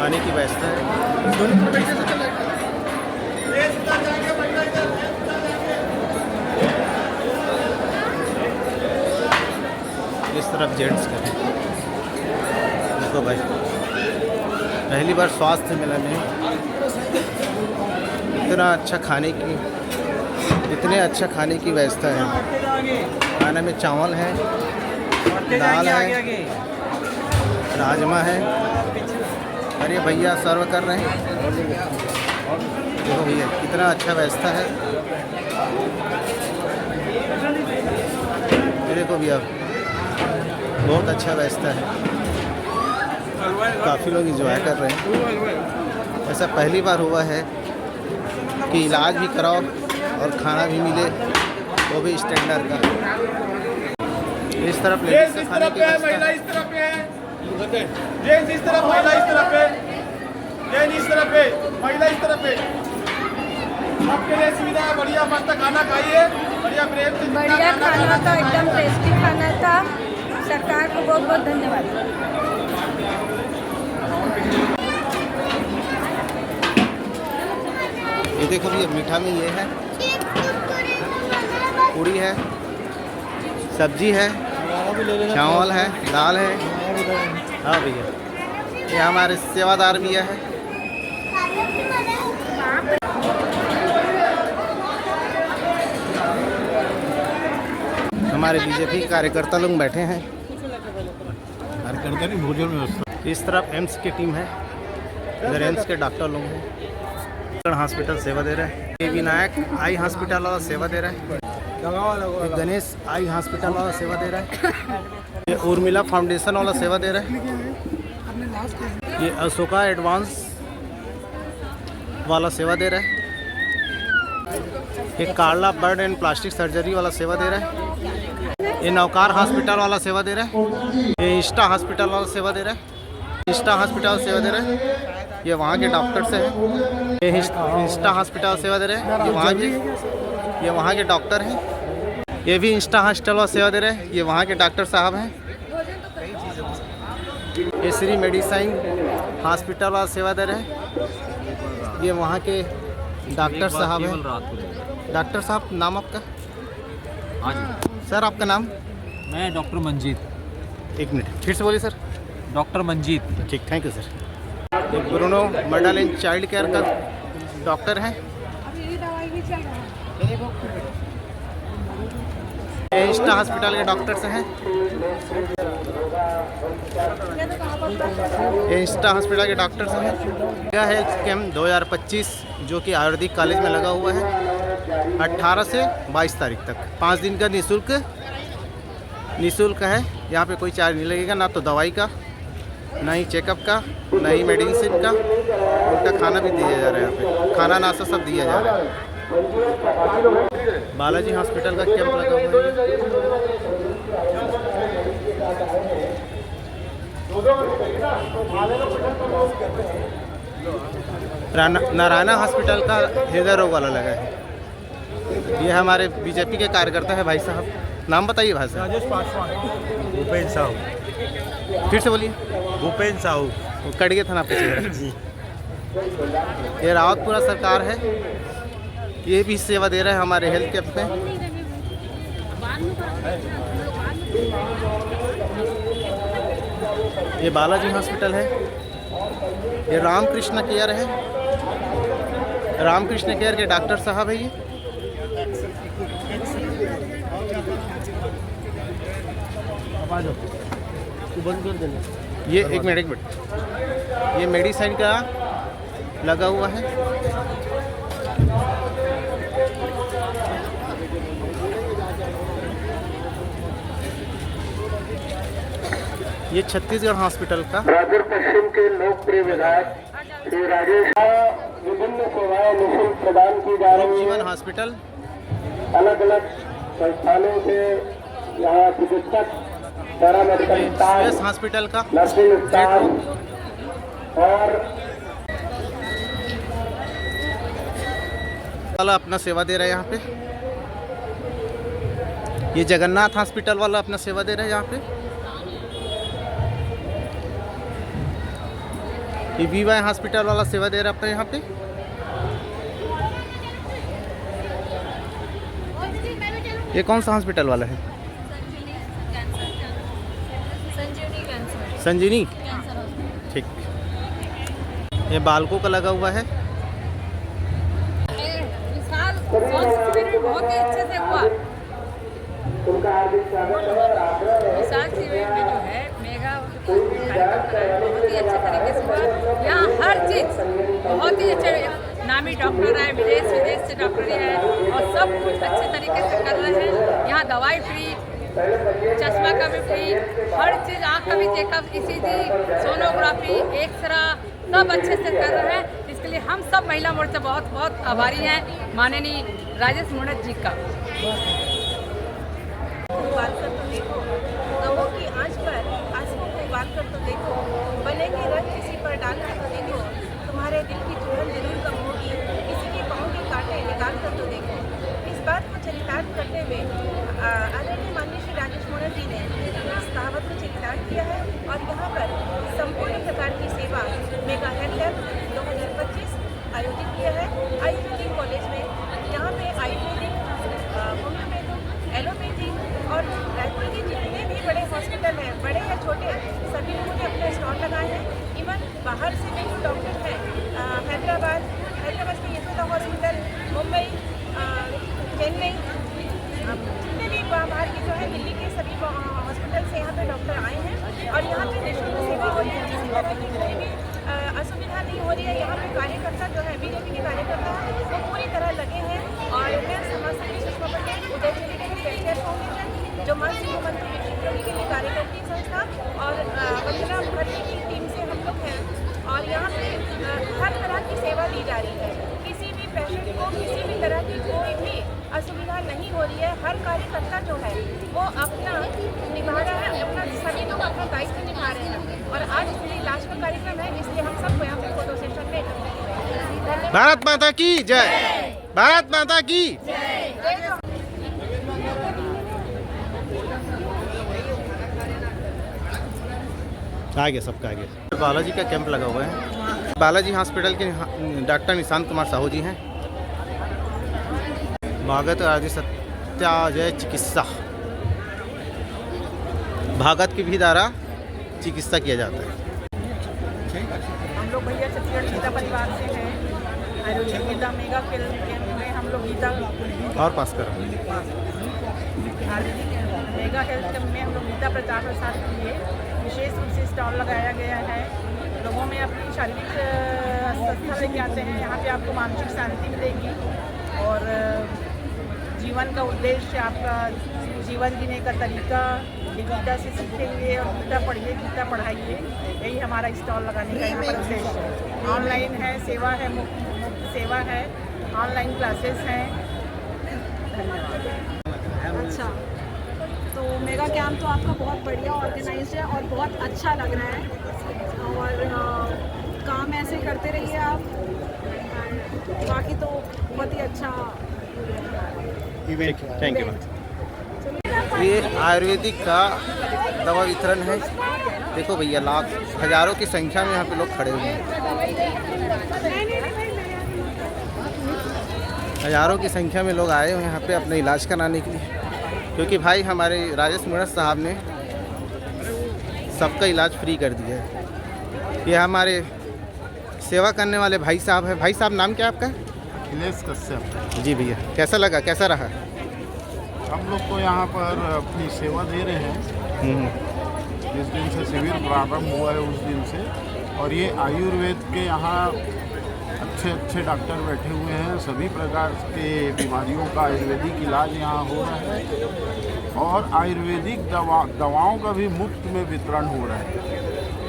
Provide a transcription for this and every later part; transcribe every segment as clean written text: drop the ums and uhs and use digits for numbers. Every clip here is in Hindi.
खाने की व्यवस्था है। इस तरफ जेंट्स का है। देखो भाई, पहली बार स्वास्थ्य मेला में इतना अच्छा खाने की व्यवस्था है। खाने में चावल है, दाल है, राजमा है और ये भैया सर्व कर रहे हैं। देखो भैया कितना अच्छा व्यवस्था है। देखो भैया बहुत अच्छा व्यवस्था है, काफ़ी लोग एंजॉय कर रहे हैं। ऐसा पहली बार हुआ है कि इलाज भी कराओ और खाना भी मिले, वो भी स्टैंडर्ड का। इस तरफ लेडीज का खाने की महिला इस तरफ है, जेंट्स इस तरफ, महिला इस तरफ है, जेंट्स इस तरफ है, महिला इस तरफ है। सबके लिए सुविधा है, बढ़िया मस्त खाना खाइए, बढ़िया प्रेम से। बढ़िया खाना था, एकदम टेस्टी खाना था। सरकार को बहुत बहुत धन्यवाद। ये देखो भैया मीठा में ये है, पूड़ी है, सब्जी है, चावल है, दाल है। हाँ भैया, ये हमारे सेवादार भैया है। हमारे बीजेपी के कार्यकर्ता लोग बैठे हैं। कार्यकर्ता नहीं, भोजन व्यवस्था। इस तरफ एम्स की टीम है, इधर एम्स के डॉक्टर लोग हैं। हॉस्पिटल सेवा दे रहा है। ये विनायक आई हॉस्पिटल वाला सेवा दे रहा है। ये गणेश आई हॉस्पिटल वाला सेवा दे रहा है। ये उर्मिला फाउंडेशन वाला सेवा दे रहा है। ये अशोका एडवांस वाला सेवा दे रहा है। ये कार्ला बर्ड एंड प्लास्टिक सर्जरी वाला सेवा दे रहा है। ये नौकार हॉस्पिटल वाला सेवा दे रहा है। ये इंस्टा हॉस्पिटल वाला सेवा दे रहा है। इंस्टा हॉस्पिटल सेवा दे रहा है। ये वहाँ के डॉक्टर्स हैं। ये इंस्टा हॉस्पिटल सेवा दे रहे हैं। ये वहाँ के डॉक्टर हैं। ये भी इंस्टा हॉस्पिटल वाला सेवा दे रहे हैं। ये वहाँ के डॉक्टर साहब हैं। ये श्री मेडिसिन हॉस्पिटल वाला सेवा दे रहे हैं। ये वहाँ के डॉक्टर साहब हैं। डॉक्टर साहब नाम आपका? हाँ जी सर, आपका नाम? मैं डॉक्टर मंजीत। एक मिनट फिर से बोलिए सर। डॉक्टर मंजीत। ठीक, थैंक यू सर। ये ब्रूनो मर्डल एंड चाइल्ड केयर का डॉक्टर है। ये इंस्टा हॉस्पिटल के डॉक्टर्स हैं। ये इंस्टा हॉस्पिटल के डॉक्टर्स हैं। यह हेल्थ कैम्प 2025 जो कि आयुर्वेदिक कॉलेज में लगा हुआ है 18 से 22 तारीख तक। 5 दिन का निःशुल्क है। यहाँ पे कोई चार्ज नहीं लगेगा, ना तो दवाई का, ना ही चेकअप का, ना ही मेडिसिन का। उनका खाना भी दिया जा रहा है। यहाँ पे खाना नाश्ता सब दिया जा रहा है। बालाजी हॉस्पिटल का कैंप लगा हुआ है। नारायणा हॉस्पिटल का हृदय रोग वाला लगा है। ये हमारे बीजेपी के कार्यकर्ता है भाई साहब। नाम बताइए भाई साहब। राजेश पासवान। भूपेन साहू। फिर से बोलिए। भूपेन साहू। कट गया था ना आपका चेहरा जी। ये रावतपुरा सरकार है, ये भी सेवा दे रहा है हमारे हेल्थ कैंप में। ये बालाजी हॉस्पिटल है। ये रामकृष्ण केयर है। रामकृष्ण केयर के डॉक्टर साहब है। ये बंद कर देना। ये एक मिनट ये मेडिसिन का लगा हुआ है। ये छत्तीसगढ़ हॉस्पिटल का राजगढ़ पश्चिम के लोकप्रिय विधायक श्री राजेश विभिन्न सेवाएं निःशुल्क प्रदान की जा रही जीवन है। हॉस्पिटल अलग अलग संस्थानों से यहाँ चिकित्सक, पैरामेडिकल स्पेस स्टाफ, हॉस्पिटल का नर्सिंग स्टाफ और वाला अपना सेवा दे रहा है यहाँ पे। ये जगन्नाथ हॉस्पिटल वाला अपना सेवा दे रहा है यहाँ पे। ये VY हॉस्पिटल वाला सेवा दे रहा है अपने यहाँ पे। ये कौन सा हॉस्पिटल वाला है? संजीवनी। ठीक। ये बालकों का लगा हुआ है। बहुत ही अच्छे से हुआ। विशाल शिविर में जो है मेगा बहुत ही अच्छे तरीके से हुआ। यहाँ हर चीज़ बहुत ही अच्छे नामी डॉक्टर है, विदेश से डॉक्टर है और सब कुछ अच्छे तरीके से कर रहे हैं। यहाँ दवाई फ्री, चश्मा का भी फ्री, हर चीज़, आँख का भी चेकअप, ECG, सोनोग्राफी, एक्सरा सब अच्छे से कर रहे हैं। इसके लिए हम सब महिला मोर्चा बहुत बहुत आभारी हैं माननीय राजेश मोहन जी का। उबाल कर तो देखो, गवों की आंच पर आंसुओं को उबाल कर तो देखो, बनेंगे रंग किसी पर डाल कर तो देखो, तुम्हारे दिल की चुभन जरूर कम होगी, किसी के पाँव के कांटे निकाल कर तो देखो। इस बात को चरितार्थ करते हुए आदरणीय माननीय श्री राजेश मोहन जी ने इस कहावत को चरितार्थ किया है और यहाँ पर संपूर्ण प्रकार की सेवा मेगा हेल्थ कैंप 2025 आयोजित किया है आयुर्वेदिक कॉलेज में। यहाँ पे आयुर्वेदिक, होम्योपैथिक, एलोपैथी और रायपुर के जितने भी बड़े हॉस्पिटल हैं, बड़े या छोटे, सभी लोगों ने अपने स्टॉल लगाए हैं। इवन बाहर से भी जो डॉक्टर हैं, हैदराबाद के यशोदा हॉस्पिटल, मुंबई, चेन्नई, जितने भी बाहर की जो है दिल्ली के सभी हॉस्पिटल से यहाँ पे डॉक्टर आए हैं और यहाँ पे निःशुल्क सेवा हो रही है। किसी तरह की कोई भी असुविधा नहीं हो रही है। यहाँ पे कार्यकर्ता जो है BJP के कार्यकर्ता वो पूरी तरह लगे हैं और मैं समाज सेवी सुषमा पटेल, उदय चैरिटेबल वेलफेयर फाउंडेशन, जो मंत्री दीक्षित योगी के लिए कार्य करती संस्था और वंदना मुखर्जी की टीम से हम लोग हैं और यहाँ पे हर तरह की सेवा दी जा रही है। किसी भी पेशेंट को किसी भी तरह की कोई भी असुविधा नहीं हो रही है। हर कार्यकर्ता जो है वो अपना निभा रहा है, अपना सभी लोग अपना दायित्व निभा रहे हैं और आज इसलिए लास्ट का कार्यक्रम है, इसलिए हम सबको यहाँ पे फोटो सेशन में धन्यवाद। भारत माता की जय। भारत माता की आगे सबका आगे। बालाजी का कैंप लगा हुआ है। बालाजी हॉस्पिटल के डॉक्टर निशांत कुमार साहू जी हैं। भागत आदि सत्याजय चिकित्सा, भागत की भी द्वारा चिकित्सा किया जाता है। हम लोग भैया छत्तीसगढ़ गीता परिवार से हैं। आयुर्वेदिक गीता मेगा कैंप में हम लोग गीता और पास करो। आयुर्वेदिक मेगा हेल्थ कैंप में हम लोग गीता प्रचार प्रसार के लिए विशेष रूप से स्टॉल लगाया गया है। लोगों में अपनी शारीरिक स्वस्थता लेके आते हैं। यहाँ पे आपको मानसिक शांति मिलेगी और जीवन का उद्देश्य, आपका जीवन जीने का तरीका गीता से सीखेंगे और गीता पढ़िए, गीता पढ़ाइए। यही हमारा स्टॉल लगाने का यहाँ पर उद्देश्य है। ऑनलाइन है सेवा है, मुफ्त सेवा है, ऑनलाइन क्लासेस हैं। धन्यवाद। अच्छा, तो मेगा कैंप तो आपका बहुत बढ़िया ऑर्गेनाइज है और बहुत अच्छा लग रहा है और काम ऐसे करते रहिए आप। बाकी तो बहुत ही अच्छा इवेंट। Thank you. ये आयुर्वेदिक का दवा वितरण है। देखो भैया, लाख हजारों की संख्या में यहाँ पे लोग खड़े हुए हैं। हजारों की संख्या में लोग आए हुए हैं यहाँ पे अपने इलाज कराने के लिए, क्योंकि भाई हमारे राजेश मोहन साहब ने सबका इलाज फ्री कर दिया है। ये हमारे सेवा करने वाले भाई साहब हैं। भाई साहब, नाम क्या आपका? अखिलेश कश्यप। जी भैया, कैसा लगा, कैसा रहा? हम लोग तो यहाँ पर अपनी सेवा दे रहे हैं जिस दिन से शिविर प्रारंभ हुआ है उस दिन से। और ये आयुर्वेद के यहाँ अच्छे डॉक्टर बैठे हुए हैं। सभी प्रकार के बीमारियों का आयुर्वेदिक इलाज यहाँ हो रहा है और आयुर्वेदिक दवाओं का भी मुफ्त में वितरण हो रहा है।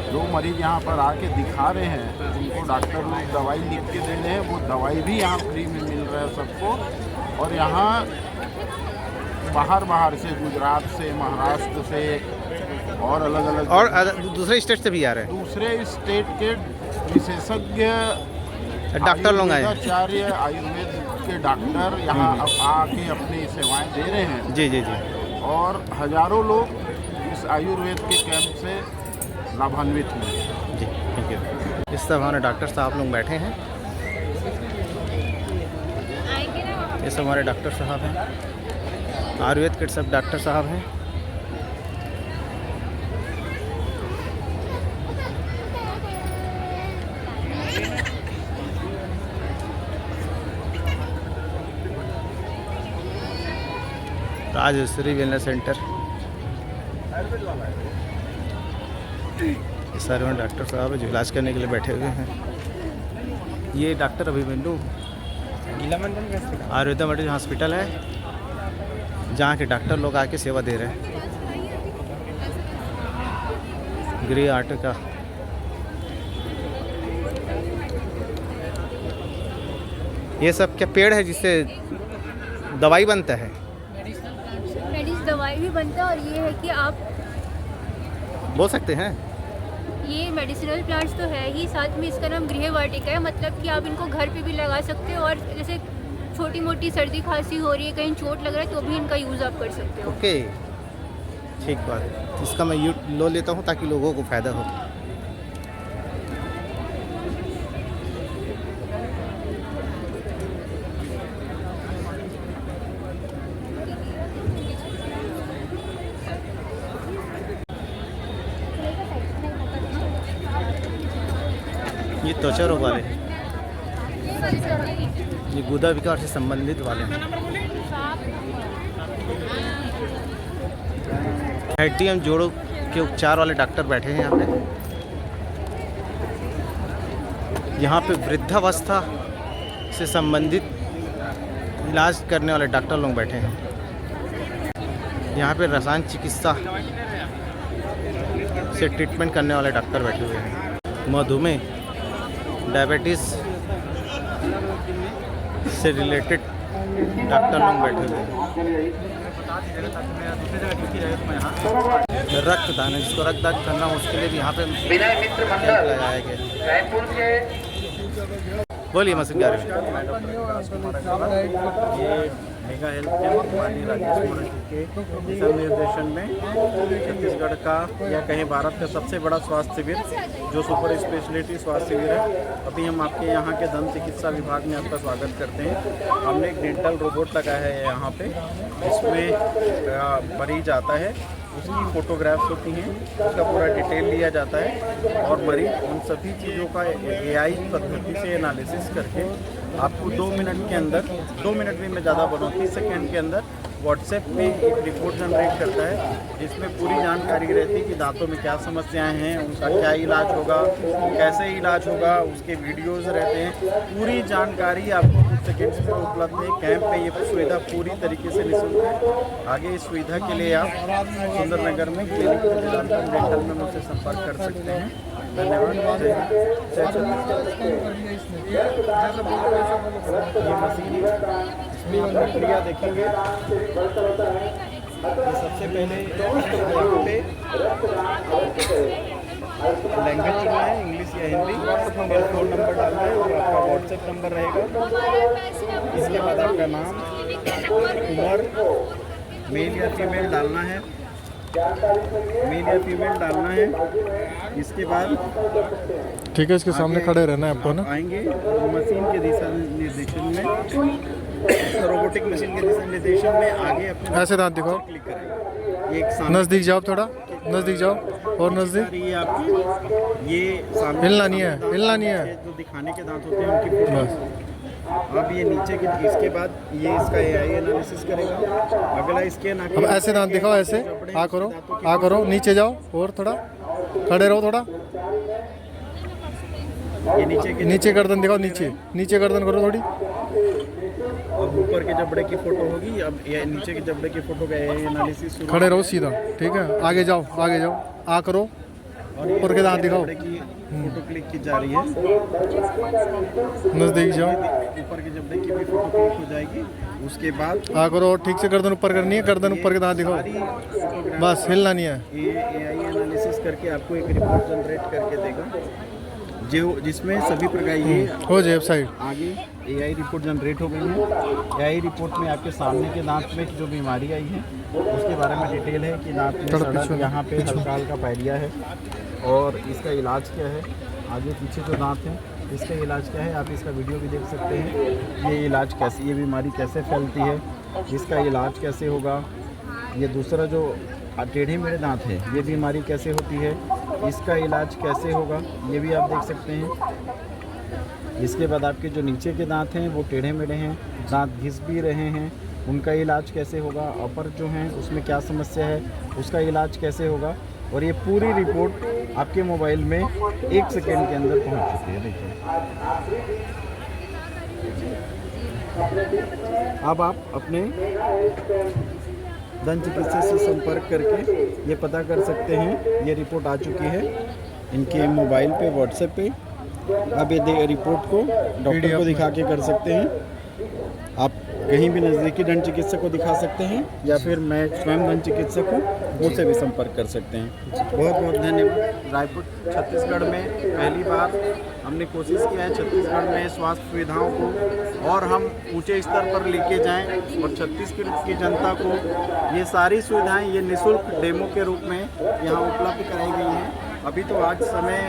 जो मरीज यहाँ पर आके दिखा रहे हैं उनको डॉक्टर लोग दवाई लिख के दे रहे हैं, वो दवाई भी यहाँ फ्री में मिल रहा है सबको। और यहाँ बाहर से, गुजरात से, महाराष्ट्र से और अलग और दूसरे स्टेट से भी आ रहे हैं। दूसरे स्टेट के विशेषज्ञ डॉक्टर लोग आए, आचार्य आयुर्वेद के डॉक्टर यहाँ आके अपनी सेवाएं दे रहे हैं। जी जी जी। और हजारों लोग इस आयुर्वेद के कैंप से लाभान्वित हुए। जी थैंक यू। इस तरह हमारे डॉक्टर साहब लोग बैठे हैं। ये सब हमारे डॉक्टर साहब हैं, आयुर्वेद के सब डॉक्टर साहब हैं। राजश्री वेलनेस सेंटर, ये सारे में डॉक्टर साहब है जो इलाज करने के लिए बैठे हुए हैं। ये doctor Abhimanyu Ayurveda medical hospital है, जहाँ के डॉक्टर लोग आके सेवा दे रहे हैं। ग्रे आर्ट का ये सब क्या पेड़ है जिससे दवाई बनता है? दवाई भी बनता है, और ये है कि आप बोल सकते हैं। ये मेडिसिनल प्लांट्स तो है ही, साथ में इसका नाम गृह वाटिका है। मतलब कि आप इनको घर पे भी लगा सकते हो, और जैसे छोटी मोटी सर्दी खांसी हो रही है, कहीं चोट लग रहा है, तो भी इनका यूज़ आप कर सकते हो। ओके ठीक बात है। इसका मैं लो लेता हूँ ताकि लोगों को फ़ायदा हो। ये त्वचा रोग वाले हैं, ये गुदा विकार से संबंधित वाले हैं। हड्डी एवं जोड़ों के उपचार वाले डॉक्टर बैठे हैं यहाँ पे। यहाँ पे वृद्धावस्था से संबंधित इलाज करने वाले डॉक्टर लोग बैठे हैं। यहाँ पे रसायन चिकित्सा से ट्रीटमेंट करने वाले डॉक्टर बैठे हुए हैं। मधुमेह, डायबिटीज़ से रिलेटेड डॉक्टर लोग बैठे हुए हैं। रक्तदान है, जिसको रक्तदान करना हो उसके लिए भी यहाँ पे कैंप लगाया गया। बोलिए मसिंगार। ये मेगा हेल्थ कैंप माननीय राजेश मोहन के दिशा निर्देशन में छत्तीसगढ़ का या कहीं भारत का सबसे बड़ा स्वास्थ्य शिविर, जो सुपर स्पेशलिटी स्वास्थ्य शिविर है, अभी हम आपके यहाँ के दंत चिकित्सा विभाग में आपका स्वागत करते हैं। हमने एक डेंटल रोबोट लगाया है यहाँ पे, जिसमें मरीज आता है, उसकी फ़ोटोग्राफ्स होती हैं, उसका पूरा डिटेल लिया जाता है, और मरीज उन सभी चीज़ों का AI पद्धति से एनालिसिस करके आपको 2 मिनट के अंदर, 2 मिनट भी में ज़्यादा बनो, 30 सेकेंड के अंदर व्हाट्सएप पे एक रिपोर्ट जनरेट करता है, जिसमें पूरी जानकारी रहती है कि दांतों में क्या समस्याएं हैं, उनका क्या इलाज होगा, कैसे इलाज होगा, उसके वीडियोस रहते हैं। पूरी जानकारी आपको कुछ सेकेंड्स में उपलब्ध है। कैंप में ये सुविधा पूरी तरीके से निःशुल्क है। आगे इस सुविधा के लिए आप सुंदरनगर में क्लिनिक डेंटल में मुझसे संपर्क कर सकते हैं। धन्यवाद। ये मशीन, इसमें आप प्रक्रिया देखेंगे। ये सबसे पहले यहाँ पे लैंग्वेज चुनना है, इंग्लिश या हिंदी, फिर फ़ोन नंबर डालना है और आपका व्हाट्सएप नंबर रहेगा। इसके बाद आपका नाम, उम्र, मेल या फीमेल डालना है, डालना है। इसके बाद ठीक है, इसके सामने खड़े रहना है आपको ना। आएंगे मशीन के दिशा निर्देशन में, रोबोटिक मशीन के दिशा निर्देशन में आगे अपने ऐसे दांत दिखाओ, क्लिक करेंगे। एक नज़दीक जाओ, थोड़ा नज़दीक जाओ और नज़दीक। ये आपकी, ये सामने हिलना नहीं है, हिलना नहीं है। जो दिखाने के दांत होते हैं उनकी बस। अब ये नीचे की, इसके बाद ये इसका AI एनालिसिस करेगा। अगला इसके नाक, अब ऐसे दांत दिखाओ, ऐसे आ करो, नीचे जाओ और थोड़ा खड़े रहो, थोड़ा ये नीचे गर्दन दिखाओ, नीचे गर्दन करो थोड़ी। अब ऊपर के जबड़े की फोटो होगी, अब ये नीचे के जबड़े की फोटो का AI एनालिसिस। खड़े रहो सीधा, ठीक है। आगे जाओ, आ करो, ऊपर के दांत दिखाओ। फोटो क्लिक की जा रही है, नज़दीक जाओ, ऊपर के जबड़े की भी फोटो क्लिक हो जाएगी। उसके बाद आ करो, ठीक से गर्दन ऊपर करनी है, गर्दन ऊपर के दांत दिखाओ, बस हिलना नहीं है। ये AI एनालिसिस करके आपको एक रिपोर्ट जनरेट करके देगा, जो जिसमें सभी प्रकार ये हो जाए साइड। आगे AI रिपोर्ट जनरेट हो गई है। AI रिपोर्ट में आपके सामने के दांत में जो बीमारी आई है उसके बारे में डिटेल है कि दांत में सड़न, यहाँ पे हल्का हल्का पायरिया है, और इसका इलाज क्या है, आगे पीछे जो दांत हैं इसका इलाज क्या है, आप इसका वीडियो भी देख सकते हैं। ये इलाज कैसे, ये बीमारी कैसे फैलती है, इसका इलाज कैसे होगा। ये दूसरा जो टेढ़े मेढ़े दांत है, ये बीमारी कैसे होती है, इसका इलाज कैसे होगा, ये भी आप देख सकते हैं। इसके बाद आपके जो नीचे के दांत हैं वो टेढ़े मेढ़े हैं, दांत घिस भी रहे हैं, उनका इलाज कैसे होगा। अपर जो हैं उसमें क्या समस्या है, उसका इलाज कैसे होगा। और ये पूरी रिपोर्ट आपके मोबाइल में 1 सेकेंड के अंदर पहुंच चुकी है। देखिए, अब आप अपने दंत चिकित्सक से संपर्क करके ये पता कर सकते हैं। ये रिपोर्ट आ चुकी है इनके मोबाइल पे, व्हाट्सएप पे। आप ये रिपोर्ट को डॉक्टर को दिखा के कर सकते हैं। आप कहीं भी नज़दीकी दंत चिकित्सक को दिखा सकते हैं या फिर मैं स्वयं दंत चिकित्सक हूँ, मुझसे भी संपर्क कर सकते हैं। बहुत बहुत धन्यवाद। रायपुर छत्तीसगढ़ में पहली बार हमने कोशिश किया है छत्तीसगढ़ में स्वास्थ्य सुविधाओं को और हम ऊंचे स्तर पर लेके जाएं और छत्तीसगढ़ की जनता को ये सारी सुविधाएं ये निःशुल्क डेमो के रूप में यहाँ उपलब्ध कराई गई हैं। अभी तो आज समय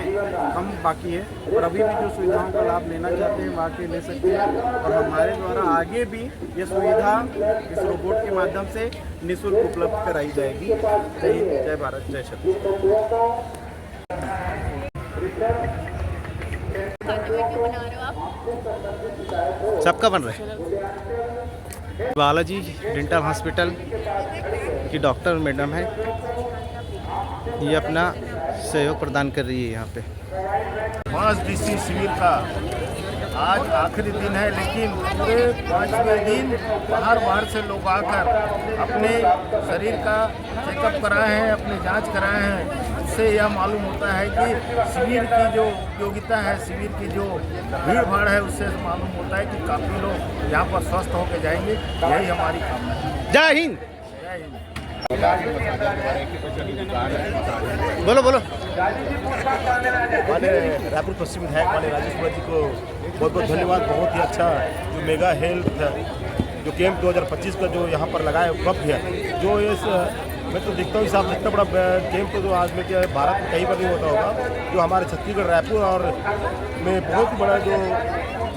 कम बाकी है और अभी भी जो सुविधाओं का लाभ लेना चाहते हैं वहाँ के ले सकते हैं और हमारे द्वारा आगे भी ये सुविधा इस रोबोट के माध्यम से निःशुल्क उपलब्ध कराई जाएगी। जय हिंद, जय भारत, जय छत्तीसगढ़। सबका बन रहा है। बालाजी डेंटल हॉस्पिटल की डॉक्टर मैडम है, ये अपना सहयोग प्रदान कर रही है यहाँ पे। 5 दिवसीय शिविर का आज आखिरी दिन है, लेकिन पूरे 5वें दिन बाहर से लोग आकर अपने शरीर का चेकअप कराए हैं, अपनी जांच कराए हैं। इससे यह मालूम होता है कि शिविर की जो उपयोगिता है, शिविर की जो भीड़ भाड़ है, उससे मालूम होता है कि काफ़ी लोग यहाँ पर स्वस्थ होकर जाएंगे। यही हमारी कामना है। जय हिंद। जय हिंद। बोलो बोलो। माने रायपुर पश्चिम विधायक माने राजेश कुमार जी को बहुत बहुत धन्यवाद। बहुत ही अच्छा जो मेगा हेल्थ जो कैंप 2025 का जो यहाँ पर लगाया उपलब्ध है, जो इस मैं तो देखता हूँ इस आप इतना बड़ा कैंप तो जो आज में क्या भारत में कहीं पर नहीं होता होगा। जो हमारे छत्तीसगढ़ रायपुर और में बहुत ही बड़ा जो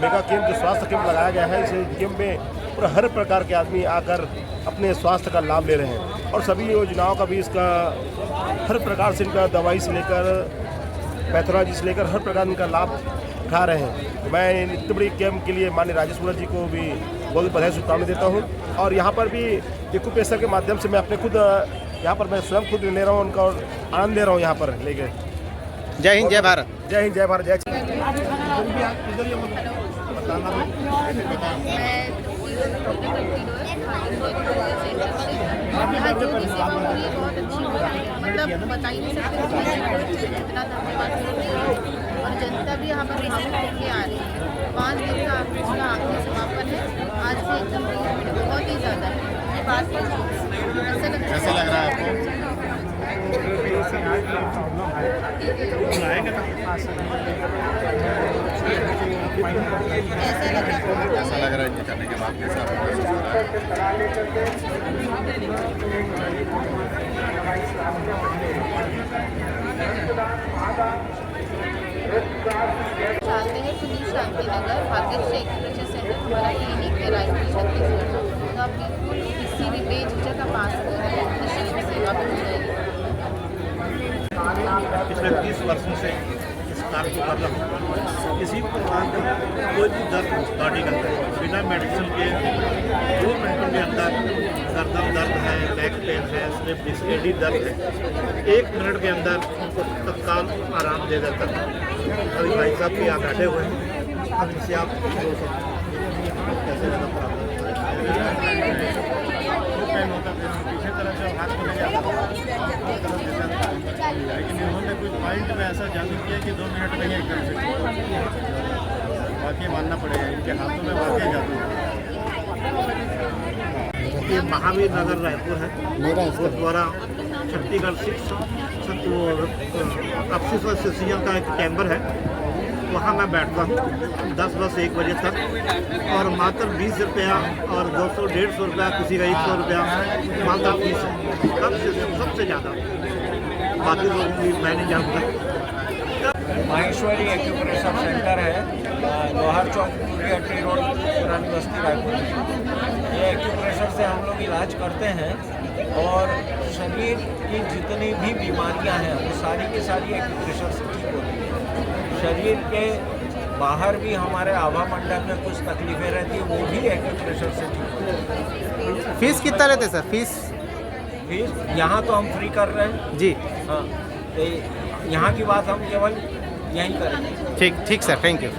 मेगा कैंप जो स्वास्थ्य कैंप लगाया गया है, इस कैंप में पूरा हर प्रकार के आदमी आकर अपने स्वास्थ्य का लाभ ले रहे हैं और सभी योजनाओं का भी इसका हर प्रकार से इनका दवाई से लेकर पैथोलॉजी से लेकर हर प्रकार इनका लाभ उठा रहे हैं। मैं इतनी बड़ी कैंप के लिए माननीय राजेश कुमार जी को भी बहुत बधाई शुभकामनाएं देता हूँ और यहाँ पर भी एक्यूप्रेशर के माध्यम से मैं अपने खुद यहाँ पर मैं स्वयं खुद ले रहा हूँ, उनका आनंद ले रहा हूँ यहाँ पर लेके। जय हिंद, जय भारत। जय हिंद, जय भारत, जय यहाँ जो भी सेवा हो रही है बहुत अच्छी हो रही है, मतलब बता ही नहीं सकते कितना धन्यवाद करते हैं। और जनता भी यहाँ पर रिसीव करके आ रही है। 5 दिन का इसका आखिरी समापन है। आज से एकदम बहुत ही ज़्यादा है। ये बात कैसा लग रहा है आपको? ऐसा लग रहा है कि करने के बाद चाहते हैं police Shanti Nagar Bhagyashree acupressure centre हमारा क्लिनिक है रायपुर छत्तीसगढ़ में। तो आप बिल्कुल किसी भी बेझिझक का पास करें, निःशुल्क सेवा भी हो जाएगी। पिछले 30 वर्षों से इस कार्य को कर रहा हूँ। किसी प्रकार का कोई भी दर्द बॉडी का बिना मेडिसिन के 2 मिनटों के अंदर गर्दन दर्द है, बैक पेन है, स्लिप डिस्क एडी दर्द है, 1 मिनट के अंदर उनको तत्काल आराम दे देता है। अभी भाई साहब भी यहाँ बैठे हुए हैं, अब इनसे आप कैसे लगा प्रॉब्लम पीछे तरह से हाथ को ले जाता, लेकिन इन्होंने कुछ पॉइंट में ऐसा जादू किया कि 2 मिनट में ही कर सकते। वाकई मानना पड़ेगा, इनके हाथों में वाकई जादू है। ये महावीर नगर रायपुर है, उसके द्वारा छत्तीसगढ़ सिक्स 80वां सीजन का एक चैम्बर है, वहाँ मैं बैठता हूँ 10 से 1 बजे तक और मात्र 20 रुपया और 200-150 रुपया, किसी का 100 रुपया मालदार फीस है। सबसे ज़्यादा बाकी लोग भी मैं नहीं जानता। माहेश्वरी एक्यूप्रेशर सेंटर है, लोहार चौक टी रोड, पुरानी बस्ती, रायपुर। ये एक्यूप्रेशर से हम लोग इलाज करते हैं और शरीर की जितनी भी बीमारियां हैं वो सारी की सारी एक्यूप्रेशर से ठीक होती है। शरीर के बाहर भी हमारे आभा मंडल में कुछ तकलीफें रहती है, वो भी एक्यूप्रेशर से ठीक होती है। फीस कितना लेते सर? फीस यहाँ तो हम फ्री कर रहे हैं जी। हाँ, तो यहाँ की बात हम केवल यहीं करेंगे। ठीक ठीक सर, थैंक यू।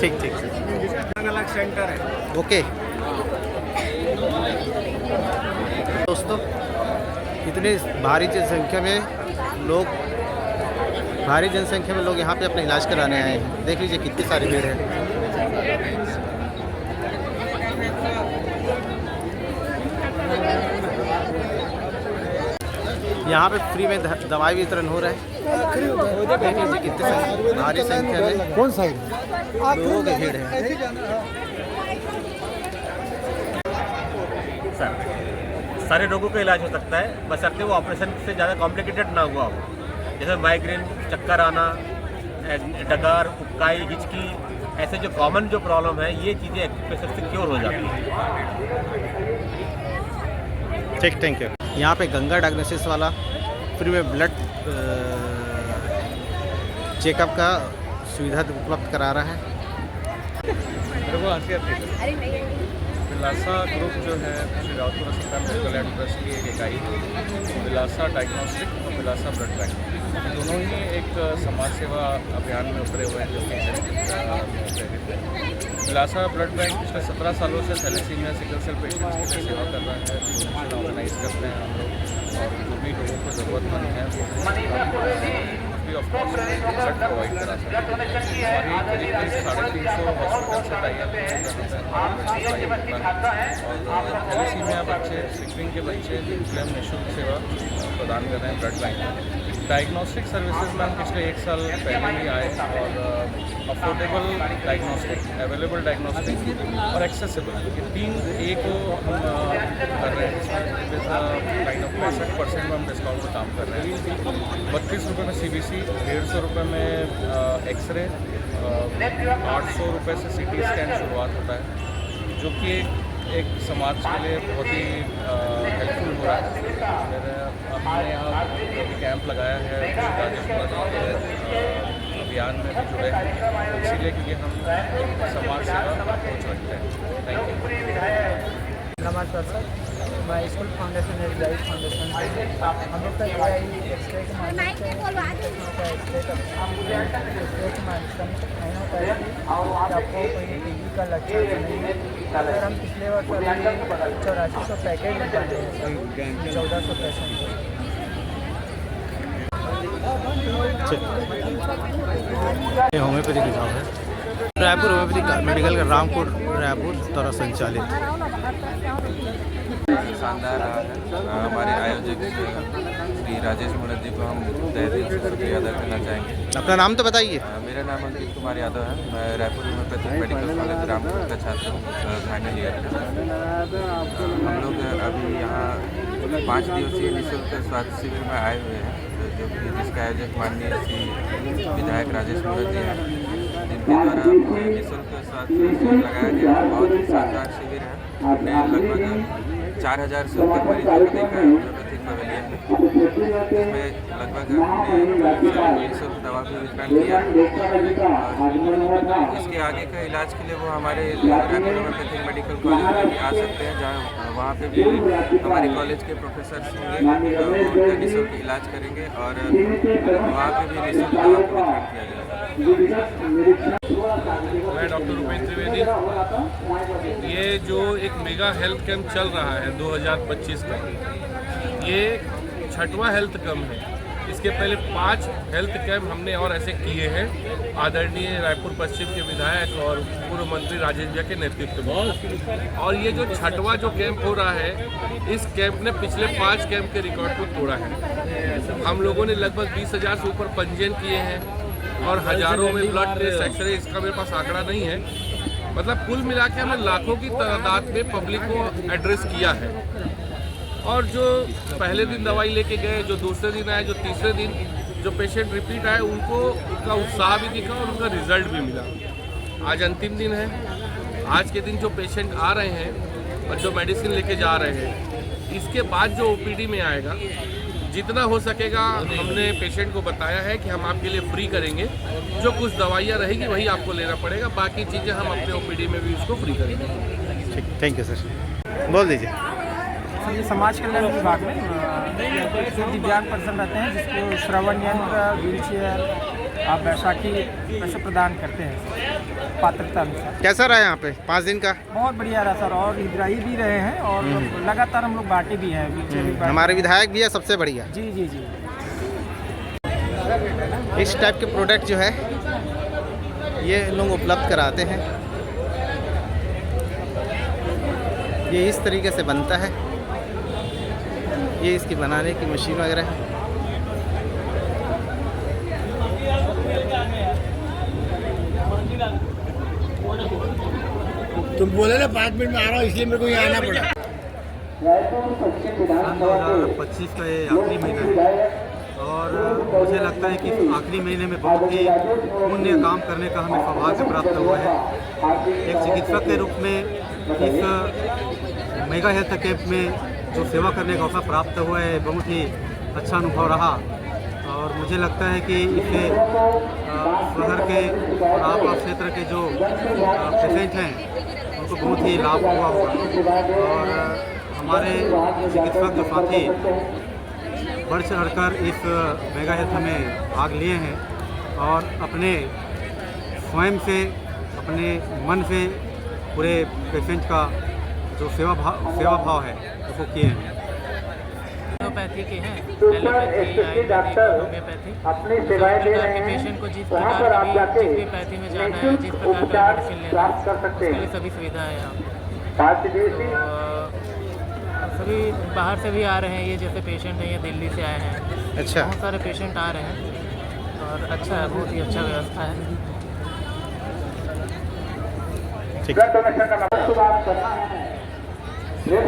ठीक ठीक अलग अलग सेंटर है। ओके दोस्तों, इतनी भारी जनसंख्या में लोग यहाँ पे अपना इलाज कराने आए हैं। देख लीजिए कितनी सारी भीड़ है। यहाँ पे फ्री में दवाई वितरण हो रहा है। देख लीजिए कितनी भारी संख्या में कौन साइड लोगों की भीड़ है। सारे रोगों का इलाज हो सकता है, बशर्ते वो ऑपरेशन से ज़्यादा कॉम्प्लिकेटेड ना हुआ हो। जैसे माइग्रेन, चक्कर आना, डकार, उबकाई, हिचकी, ऐसे जो कॉमन जो प्रॉब्लम है, ये चीज़ें एक्यूप्रेशर से क्योर हो जाती हैं। ठीक, थैंक यू। यहाँ पे गंगा डायग्नोसिस वाला फ्री में ब्लड चेकअप का सुविधा उपलब्ध करा रहा है। विलासा ग्रुप जो है श्री रावतपुर अस्पताल मेडिकल एंड ट्रस्ट की एक इकाई है। विलासा डायग्नोस्टिक और विलासा ब्लड बैंक दोनों ही एक समाज सेवा अभियान में उतरे हुए हैं, जो कि विलासा ब्लड बैंक पिछले 17 सालों से थैलेसीमिया, सिकल सेल पेशेंट्स की सेवा कर रहा है। डोनेशन ऑर्गेनाइज करते हैं हम लोग, और जो भी लोगों को ज़रूरतमंद है वो free of cost blood provide करा सकते हैं। और ये करीब 350 हॉस्पिटल से टाई और थैलेसीमिया बच्चे, सिकलिंग के बच्चे, जिनके हम निःशुल्क सेवा प्रदान कर रहे हैं ब्लड बैंक। डायग्नोस्टिक सर्विसेज में हम पिछले 1 साल पहले ही आए, और अफोर्डेबल डायग्नोस्टिक, अवेलेबल डायग्नोस्टिक और एक्सेसिबल, ये 3A को हम कर रहे हैं। इसमें काइंड ऑफ 65% में हम डिस्काउंट में काम कर रहे हैं। 32 रुपये में CBC, 150 रुपये में एक्सरे, 800 रुपये से CT स्कैन शुरुआत होता है, जो कि एक समाज के लिए बहुत ही हेल्पफुल हो रहा है। फिर हमने यहाँ जो भी कैंप लगाया है के अभियान में भी जुड़े हैं, इसीलिए क्योंकि हम समाज सेवा अप्रोच रखते हैं। Thank you. नमस्कार सर, मैं स्कूल फाउंडेशन एरियाई फाउंडेशन से हम लोग का एक्सरे के माध्यम से एक्सरे के माध्यम से कहना होता है कि आपको कोई TB का लक्षण नहीं है। अगर हम पिछले वर्ष 8400 पैकेट निकाले हैं 1400 पेशेंट को। ये होम्योपैथिक विभाग है, रायपुर होम्योपैथिक मेडिकल का रामपुर रायपुर द्वारा संचालित। शानदार रहा है। हमारे आयोजक श्री राजेश मुरत जी को हम तहे दिल से शुक्रिया अदा करना चाहेंगे। अपना नाम तो बताइए। मेरा नाम अंकित कुमार यादव है। मैं Raipur homeopathic medical college Rampur का छात्र हूँ, फाइनल ईयर का। हम लोग अभी यहाँ 5 दिवसीय निःशुल्क स्वास्थ्य शिविर में आए हुए हैं, जो कि जिसका आयोजक माननीय श्री विधायक राजेश मुरत जी हैं, जिनके द्वारा निःशुल्क स्वास्थ्य शिविर लगाया गया। बहुत ही शानदार शिविर है। हमने लगभग 4000 से ऊपर मरीजों को देखा है होम्योपैथिक पवेलियन में, जिसमें लगभग हमने निःशुल्क दवा भी वितरण किया। और इसके आगे का इलाज के लिए वो हमारे रायपुर होम्योपैथिक मेडिकल कॉलेज में भी आ सकते हैं, जहाँ वहाँ पे भी हमारे कॉलेज के प्रोफेसर होंगे, उनका निःशुल्क इलाज करेंगे और वहाँ पे भी निःशुल्क दवा को वितरण किया जाएगा। मैं डॉक्टर उपेंद्र त्रिवेदी। ये जो एक मेगा हेल्थ कैंप चल रहा है 2025 का, ये 6वां हेल्थ कैंप है। इसके पहले 5 हेल्थ कैंप हमने और ऐसे किए हैं आदरणीय रायपुर पश्चिम के विधायक और पूर्व मंत्री राजेश भैया के नेतृत्व में। और ये जो 6वां जो कैंप हो रहा है, इस कैंप ने पिछले 5 कैंप के रिकॉर्ड को तोड़ा है। हम लोगों ने लगभग 20,000 से ऊपर पंजीयन किए हैं और हज़ारों में ब्लड टेस्ट, एक्सरे, इसका मेरे पास आंकड़ा नहीं है। मतलब कुल मिला के हमने लाखों की तादाद में पब्लिक को एड्रेस किया है। और जो पहले दिन दवाई लेके गए, जो दूसरे दिन आए, जो तीसरे दिन जो पेशेंट रिपीट आए, उनको उनका उत्साह भी दिखा और उनका रिजल्ट भी मिला। आज अंतिम दिन है। आज के दिन जो पेशेंट आ रहे हैं और जो मेडिसिन लेके जा रहे हैं, इसके बाद जो ओपीडी में आएगा, जितना हो सकेगा हमने पेशेंट को बताया है कि हम आपके लिए फ्री करेंगे। जो कुछ दवाइयाँ रहेगी वही आपको लेना पड़ेगा, बाकी चीज़ें हम अपने ओपीडी में भी उसको फ्री करेंगे। ठीक, थैंक यू सर। बोल दीजिए सर। ये समाज कल्याण विभाग में जो दिव्यांग पर्सन रहते हैं, जिसको श्रवण यंत्र, व्हील चेयर, आप बैसाखी पैसे प्रदान करते हैं पात्रता अनुसार। कैसा रहा यहाँ पे 5 दिन का? बहुत बढ़िया रहा सर, और हितग्राही भी रहे हैं और लगातार हम लोग बांटे भी हैं। हमारे विधायक भी है, सबसे बढ़िया। जी जी जी। इस टाइप के प्रोडक्ट जो है ये लोग उपलब्ध कराते हैं। ये इस तरीके से बनता है। ये इसकी बनाने की मशीन वगैरह है। तुम बोले ना 5 मिनट में आ रहा हूँ, इसलिए मेरे को यहाँ आना पड़ा। 2025 का ये आखिरी महीना है और मुझे लगता है कि आखिरी महीने में बहुत ही पुण्य काम करने का हमें सौभाग्य प्राप्त हुआ है। एक चिकित्सक के रूप में इस मेगा हेल्थ कैंप में जो सेवा करने का अवसर प्राप्त हुआ है, बहुत ही अच्छा अनुभव रहा और मुझे लगता है कि इससे शहर के और आसपास क्षेत्र के जो पेशेंट हैं उनको बहुत ही लाभ हुआ होगा और हमारे चिकित्सक जो साथी बढ़ चढ़कर इस मेगा हेल्थ में भाग लिए हैं और अपने स्वयं से, अपने मन से पूरे पेशेंट का जो सेवा भाव है उसको किए हैं। होम्योपैथी के हैं, एलोपैथी, आयुर्वेदिक, होम्योपैथी अपनी सेवाएं दे रहे हैं। पेशेंट को जिस प्रकार की जिस भी पैथी में जाना है, जिस प्रकार का मेडिसिन लेना है, उसके लिए सभी सुविधा है यहाँ। सभी बाहर से भी आ रहे हैं, ये जैसे पेशेंट हैं ये दिल्ली से आए हैं। अच्छा, बहुत सारे पेशेंट आ रहे हैं और अच्छा है, बहुत ही अच्छा व्यवस्था है। यह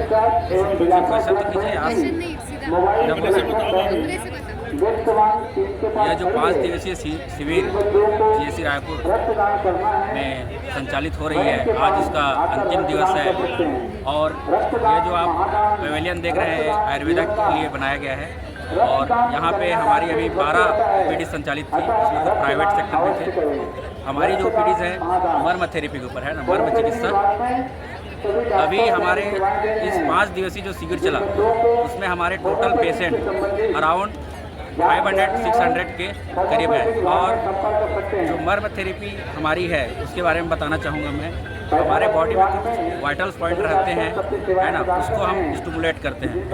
जो 5 दिवसीय शिविर GSC रायपुर में संचालित हो रही है, आज इसका अंतिम दिवस है और ये जो आप पवेलियन देख रहे हैं आयुर्वेदा के लिए बनाया गया है और यहाँ पे हमारी अभी 12 OPD संचालित थी, उसमें से प्राइवेट सेक्टर में थे। हमारी जो OPDs है मर्म थेरेपी के ऊपर है ना, मर्म चिकित्सा। अभी हमारे इस 5 दिवसीय जो शिविर चला उसमें हमारे टोटल पेशेंट अराउंड 500-600 के करीब है और जो मर्म थेरेपी हमारी है उसके बारे में बताना चाहूँगा मैं। हमारे बॉडी में कुछ वाइटल्स पॉइंट रहते हैं, है ना, उसको हम स्टिमुलेट करते हैं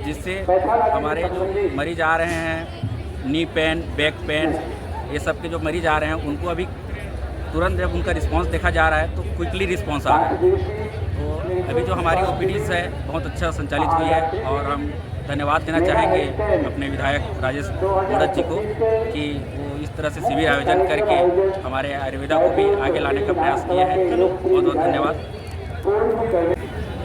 जिससे हमारे जो मरीज आ रहे हैं नी पेन, बैक पेन, ये सब के जो मरीज आ रहे हैं उनको अभी तुरंत जब उनका रिस्पांस देखा जा रहा है तो क्विकली रिस्पांस आ रहा है। तो अभी जो हमारी OPDs है बहुत अच्छा संचालित हुई है और हम धन्यवाद देना चाहेंगे अपने विधायक राजेश मोड़त जी को कि वो इस तरह से शिविर आयोजन करके हमारे आयुर्वेदा को भी आगे लाने का प्रयास किए हैं। बहुत बहुत धन्यवाद।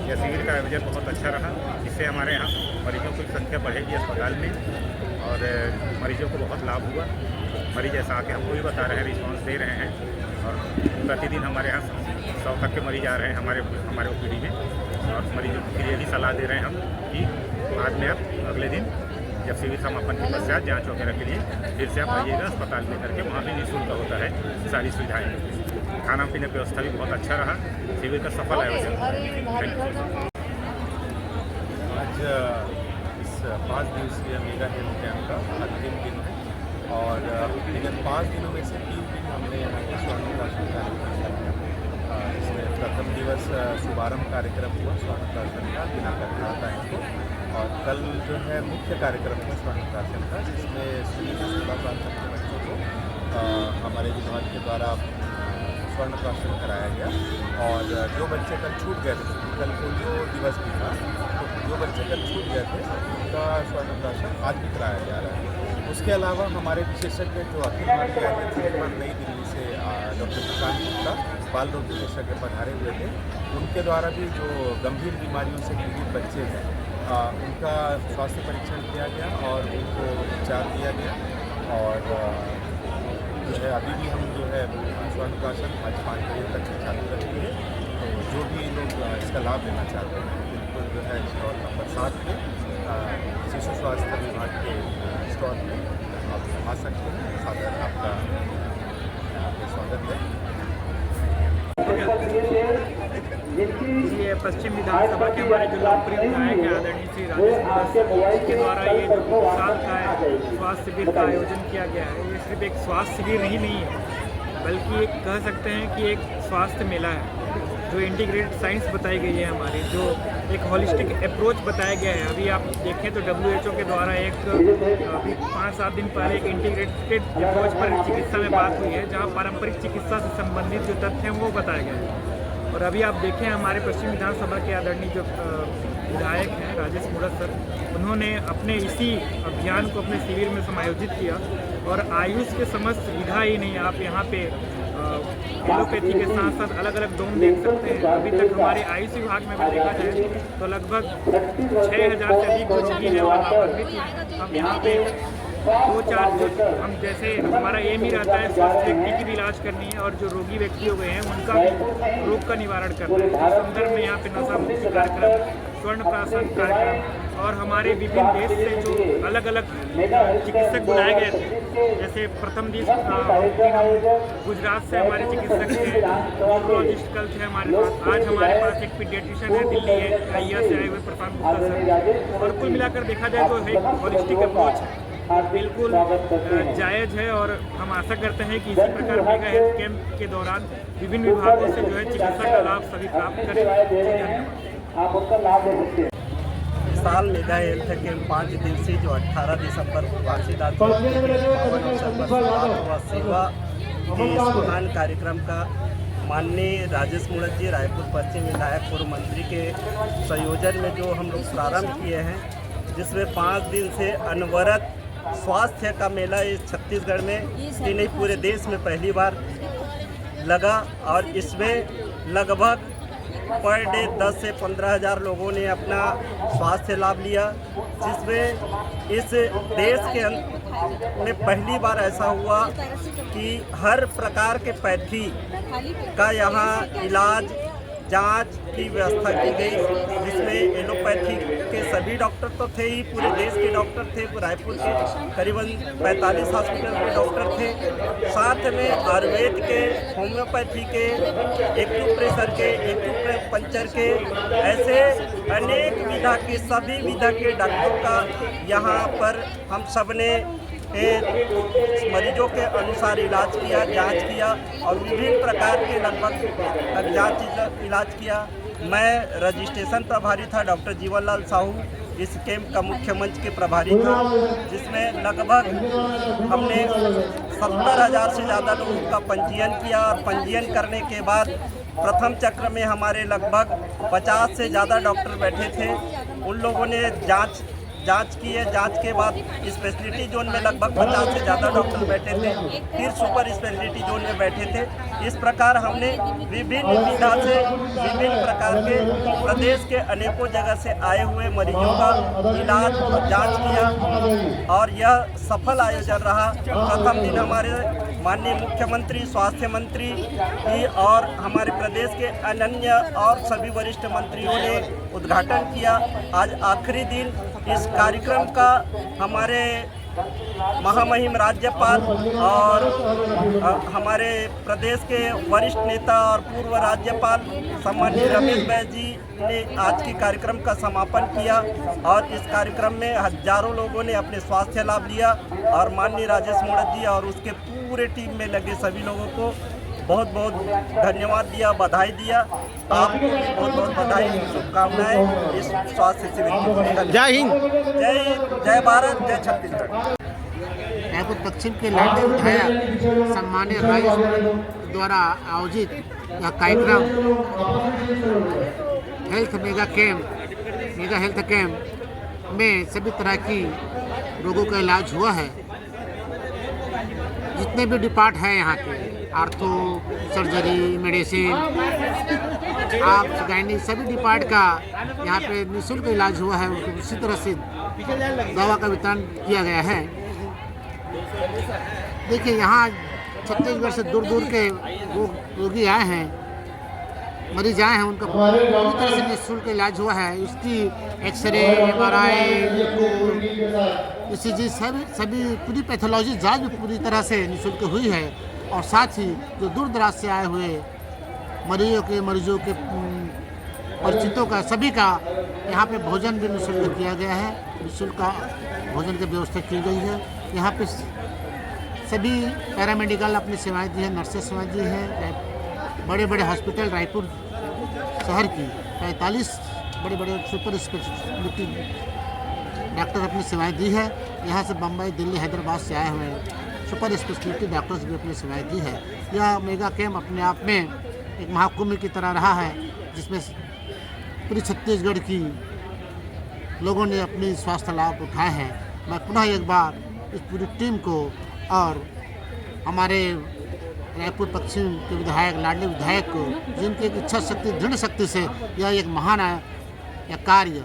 यह शिविर का आयोजन बहुत अच्छा रहा, इससे हमारे यहाँ मरीजों की संख्या बढ़ेगी अस्पताल में और मरीजों को बहुत लाभ हुआ। मरीज ऐसा आके हमको भी बता रहे हैं, रिस्पांस दे रहे हैं और प्रतिदिन हमारे यहाँ 100 तक के मरीज आ रहे हैं हमारे OPD में और मरीजों को फिर यही सलाह दे रहे हैं हम कि बाद में आप अगले दिन जब शिविर समापन के पश्चात जाँच वगैरह के लिए फिर से आप आइएगा अस्पताल में करके, वहाँ भी निःशुल्क होता है सारी सुविधाएँ। खाना पीने की व्यवस्था भी बहुत अच्छा रहा, शिविर का सफल आयोजन। आज इस 5 दिवसीय मेगा हेल्थ कैंप का अंतिम दिन है और विगत 5 दिनों में से 3 दिन हमने यहाँ के स्वर्ण प्राशन कार्यक्रम किया। इसमें प्रथम दिवस शुभारंभ कार्यक्रम हुआ स्वर्ण प्राशन का, बिना करता इनको, और कल जो है मुख्य कार्यक्रम था स्वर्ण प्राशन का, जिसमें सभी सेवा प्राशन के बच्चों को हमारे विभाग के द्वारा स्वर्ण प्राशन कराया गया। और जो बच्चे कल छूट गए थे, कल पोलियो दिवस भी था, तो जो बच्चे कल छूट गए थे उनका स्वर्ण प्राशन आज भी कराया जा रहा है। उसके अलावा हमारे विशेषज्ञ जो अखिल भारतीय आयुर्वेद नई दिल्ली से डॉक्टर प्रशांत गुप्ता बाल रोग विशेषज्ञ पधारे हुए थे, उनके द्वारा भी जो गंभीर बीमारियों से पीड़ित बच्चे हैं उनका स्वास्थ्य परीक्षण किया गया और उनको उपचार दिया गया। और जो है अभी भी हम जो है स्वर्ण आज 5 बजे तक चालू रखेंगे। तो जो भी लोग इसका लाभ लेना चाहते हैं बिल्कुल जो है स्टॉल नंबर 7 पे शिशु स्वास्थ्य विभाग के स्टॉल में आप आ सकते हैं। साधारण आपका यहाँ पे स्वागत है। ये पश्चिम विधानसभा के हमारे जो लोकप्रिय विधायक हैं आदरणीय श्री राजेश मुड़स के द्वारा ये जो 2 साल का स्वास्थ्य शिविर का आयोजन किया गया है, ये सिर्फ एक स्वास्थ्य शिविर ही नहीं है बल्कि एक कह सकते हैं कि एक स्वास्थ्य मेला है जो इंटीग्रेटेड साइंस बताई गई है हमारी, जो एक होलिस्टिक अप्रोच बताया गया है। अभी आप देखें तो WHO के द्वारा अभी 5-7 दिन पहले एक इंटीग्रेटेड अप्रोच पर चिकित्सा में बात हुई है जहाँ पारंपरिक चिकित्सा से संबंधित जो तथ्य हैं वो बताए गए हैं। और अभी आप देखें हमारे पश्चिम विधानसभा के आदरणीय जो विधायक हैं राजेश मुड़स सर, उन्होंने अपने इसी अभियान को अपने शिविर में समायोजित किया और आयुष के समस्त विधा ही नहीं, आप यहाँ पे एलोपैथी के साथ साथ अलग अलग डोम देख सकते हैं। अभी तक हमारे आयुष विभाग में अगर देखा जाए तो लगभग 6000 से अधिक जो रोगी है वहाँ हम यहाँ पे 2-4 जो हम जैसे हमारा एम ही रहता है स्वस्थ व्यक्ति की भी इलाज करनी है और जो रोगी व्यक्ति हो गए हैं उनका भी रोग का निवारण करना है। इस संदर्भ में यहाँ पे नशा मुक्ति कार्यक्रम, स्वर्ण प्राशन कार्यक्रम और हमारे विभिन्न देश से जो अलग अलग चिकित्सक बुलाए गए थे, जैसे प्रथम दिन गुजरात से हमारे चिकित्सक थे, न्यूरोलॉजिस्ट कल थे हमारे पास, आज हमारे पास एक पीडियाट्रिशियन है दिल्ली है IIA से आए हुए प्रशांत गुप्ता सर। और कुल मिलाकर देखा जाए तो एक होलिस्टिक अप्रोच है, बिल्कुल जायज़ है और हम आशा करते हैं कि इसी प्रकार मेगा हेल्थ कैंप के दौरान विभिन्न विभागों से जो है चिकित्सा का लाभ सभी प्राप्त करें। साल मेगा हेल्थ कैंप 5 दिवसीय जो 18 दिसंबर को वासीदार सेवा के इस महान कार्यक्रम का माननीय राजेश मुड़स जी रायपुर पश्चिम विधायक पूर्व मंत्री के संयोजन में जो हम लोग प्रारंभ किए हैं, जिसमें 5 दिन से अनवरत स्वास्थ्य का मेला इस छत्तीसगढ़ में ही नहीं पूरे देश में पहली बार लगा और इसमें लगभग पर डे 10 से 15 हज़ार लोगों ने अपना स्वास्थ्य लाभ लिया, जिसमें इस देश के में पहली बार ऐसा हुआ कि हर प्रकार के पैथी का यहाँ इलाज जांच की व्यवस्था की गई, जिसमें एलोपैथी के सभी डॉक्टर तो थे ही, पूरे देश के डॉक्टर थे, रायपुर के करीबन 45 हॉस्पिटल के डॉक्टर थे, साथ में आयुर्वेद के, होम्योपैथी के, एक्यूप्रेशर के, एक्यूपंक्चर के, ऐसे अनेक विधा के सभी विधा के डॉक्टरों का यहाँ पर हम सब ने मरीजों के अनुसार इलाज किया, जांच किया और विभिन्न प्रकार के लगभग जांच इलाज किया। मैं रजिस्ट्रेशन प्रभारी था, डॉक्टर जीवनलाल साहू इस कैंप का मुख्य मंच के प्रभारी था, जिसमें लगभग हमने 70,000 से ज़्यादा लोगों का पंजीयन किया और पंजीयन करने के बाद प्रथम चक्र में हमारे लगभग 50 से ज़्यादा डॉक्टर बैठे थे। उन लोगों ने जांच की है, जांच के बाद स्पेशलिटी जोन में लगभग 50 से ज़्यादा डॉक्टर बैठे थे, फिर सुपर स्पेशलिटी जोन में बैठे थे। इस प्रकार हमने विभिन्न विधा से विभिन्न प्रकार के प्रदेश के अनेकों जगह से आए हुए मरीजों का इलाज और जांच किया और यह सफल आयोजन रहा। प्रथम दिन हमारे माननीय मुख्यमंत्री, स्वास्थ्य मंत्री और हमारे प्रदेश के अनन्य और सभी वरिष्ठ मंत्रियों ने उद्घाटन किया। आज आखिरी दिन इस कार्यक्रम का हमारे महामहिम राज्यपाल और हमारे प्रदेश के वरिष्ठ नेता और पूर्व राज्यपाल सम्माननीय रमेश बैस जी ने आज के कार्यक्रम का समापन किया और इस कार्यक्रम में हजारों लोगों ने अपने स्वास्थ्य लाभ लिया और माननीय राजेश मुड़स जी और उसके पूरे टीम में लगे सभी लोगों को बहुत बहुत धन्यवाद दिया, बधाई दिया। आपको भी बहुत बहुत बधाई, शुभकामनाएं इस स्वास्थ्य शिविर। जय हिंद, जय भारत, जय छत्तीसगढ़। रायपुर पश्चिम के लैंड विधायक सम्मान्य राजेश द्वारा आयोजित यह कार्यक्रम मेगा हेल्थ कैंप में सभी तरह की रोगों का इलाज हुआ है। जितने भी डिपार्ट हैं यहाँ के आर्थो, सर्जरी, मेडिसिन, आप गायनी सभी डिपार्ट का यहाँ पे निःशुल्क इलाज हुआ है। उनको उसी तरह से दवा का वितरण किया गया है। देखिए यहाँ छत्तीसगढ़ से दूर दूर के वो रोगी आए हैं, मरीज आए हैं, उनका पूरी तरह से निःशुल्क इलाज हुआ है। उसकी एक्सरे, MRI, ECG सभी पूरी पैथोलॉजी जांच भी पूरी तरह से निःशुल्क हुई है। और साथ ही जो दूर दराज से आए हुए मरीजों के परिचितों का सभी का यहाँ पे भोजन भी निःशुल्क किया गया है। निःशुल्क भोजन की व्यवस्था की गई है। यहाँ पे सभी पैरामेडिकल अपनी सेवाएं दी है, नर्सें सेवाएं दी है। बड़े बड़े हॉस्पिटल रायपुर शहर की 45 बड़े बड़े सुपर स्पेशलिटी डॉक्टर अपनी सेवाएं दी है। यहाँ से बम्बई, दिल्ली, हैदराबाद से आए हुए सुपर स्पेशलिटी डॉक्टर्स भी अपनी सेवाएं दी है। यह मेगा कैम्प अपने आप में एक महाकुंभ की तरह रहा है, जिसमें पूरी छत्तीसगढ़ की लोगों ने अपनी स्वास्थ्य लाभ उठाए हैं। मैं पुनः एक बार इस पूरी टीम को और हमारे रायपुर पश्चिम के विधायक, लाडले विधायक को, जिनकी एक इच्छा शक्ति, दृढ़ शक्ति से यह एक महान कार्य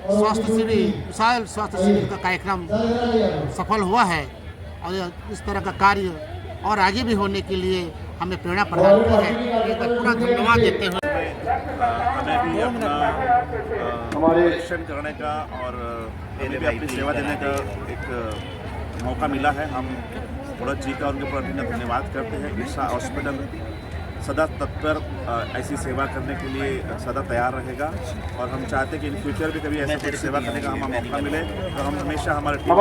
स्वास्थ्य शिविर, विशाल स्वास्थ्य शिविर का कार्यक्रम सफल हुआ है। और इस तरह का कार्य और आगे भी होने के लिए हमें प्रेरणा प्रदान की है। एक बार पूरा धन्यवाद देते हुए हमें भी अपना परीक्षण करने का और हमें भी अपनी सेवा देने का एक मौका मिला है। हम भरत जी का उनके प्रति धन्यवाद करते हैं। ईशा हॉस्पिटल सदा तत्पर ऐसी सेवा करने के लिए सदा तैयार रहेगा और हम चाहते हैं कि इन फ्यूचर भी कभी ऐसी कुछ सेवा करने का हमें मौका मिले तो हम हमेशा हमारे टीम